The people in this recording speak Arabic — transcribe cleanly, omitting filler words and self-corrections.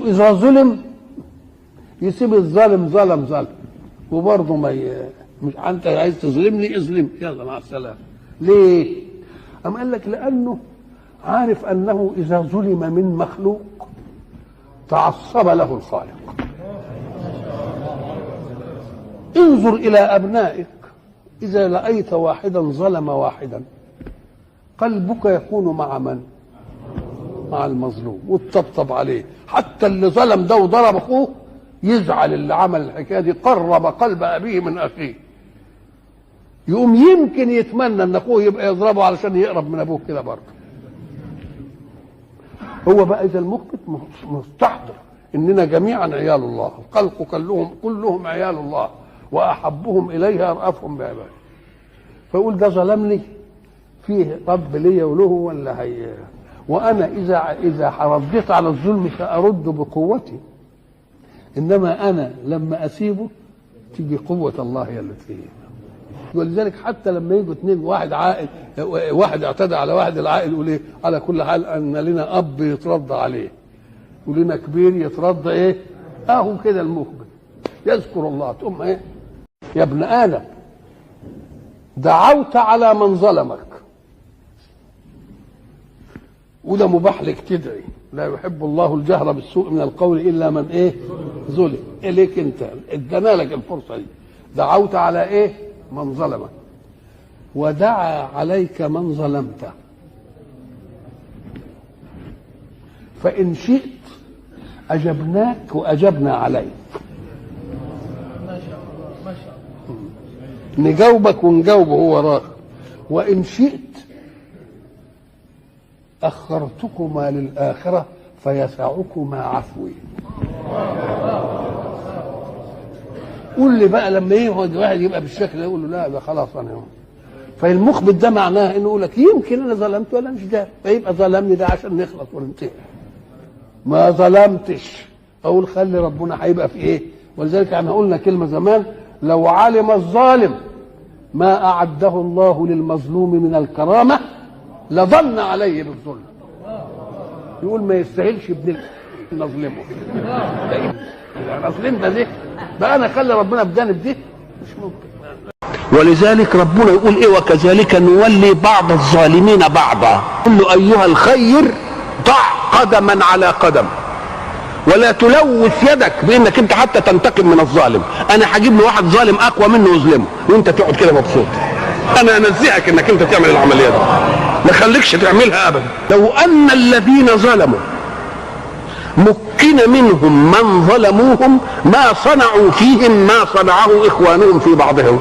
إذا ظلم يسيب الظالم ظلم وبرضه مش أنت عايز تظلمني اظلم يلا مع السلامة. ليه؟ أم قال لك لأنه عارف أنه إذا ظلم من مخلوق تعصب له الخالق. انظر إلى أبنائك، إذا رأيت واحدا ظلم واحدا قلبك يكون مع من؟ مع المظلوم وتطبطب عليه. حتى اللي ظلم ده وضرب أخوه يزعل اللي عمل الحكاية دي، قرب قلب أبيه من أخيه، يقوم يمكن يتمنى ان اخوه يبقى يضربه علشان يقرب من ابوه كده برضه. هو بقى اذا المخبت مستحضر اننا جميعا عيال الله، الخلق كلهم عيال الله، واحبهم اليه ارأفهم بعباده. فيقول ده ظلمني فيه رب لي وله ولا هي، وانا اذا رديت على الظلم سارد بقوتي، انما انا لما اسيبه تيجي قوه الله هي اللي فيه. ولذلك حتى لما يجوا اثنين، واحد عاقل واحد اعتدى على واحد، العاقل يقول ايه؟ على كل حال ان لنا اب يترضى عليه ولنا كبير يترضى ايه؟ اهو كده المخبر يذكر الله. تقوم ايه؟ يا ابن ادم دعوت على من ظلمك، وده مباح لك تدعي، لا يحب الله الجهر بالسوء من القول الا من ايه؟ ظلم. اليك انت ادانا لك الفرصه دي، دعوت على ايه؟ من ظلمك، ودعا عليك من ظلمته، فإن شئت أجبناك وأجبنا عليك. ما شاء الله ما شاء الله، نجاوبك ونجاوبه هو راغب. وإن شئت أخرتكما للآخرة فيسعكما عفوي. قول لي بقى لما يقعد واحد يبقى بالشكل ده يقول له لا ده خلاص انا يوم. فالمخبت ده معناه انه يقول لك يمكن انا ظلمت ولا مش ده، فيبقى ظلمني ده عشان نخلص وننتهي. ما ظلمتش اقول خلي ربنا هيبقى في ايه. ولذلك احنا قلنا كلمه زمان، لو علم الظالم ما اعده الله للمظلوم من الكرامه لظن عليه بالظلم. يقول ما يستاهلش ابن نظلمه. نظلمنا دي بقى انا خلي ربنا بجانب دي مش ممكن. ولذلك ربنا يقول ايه؟ وكذلك نولي بعض الظالمين بعضا. قل له ايها الخير ضع قدما على قدم، ولا تلوث يدك بانك انت حتى تنتقم من الظالم. انا هجيب له واحد ظالم اقوى منه واظلمه وانت تقعد كده مبسوط. انا انزهك انك انت تعمل العمليه دي، ما خليكش تعملها ابدا. لو ان الذين ظلموا مكن منهم من ظلموهم ما صنعوا فيهم ما صنعه اخوانهم في بعضهم.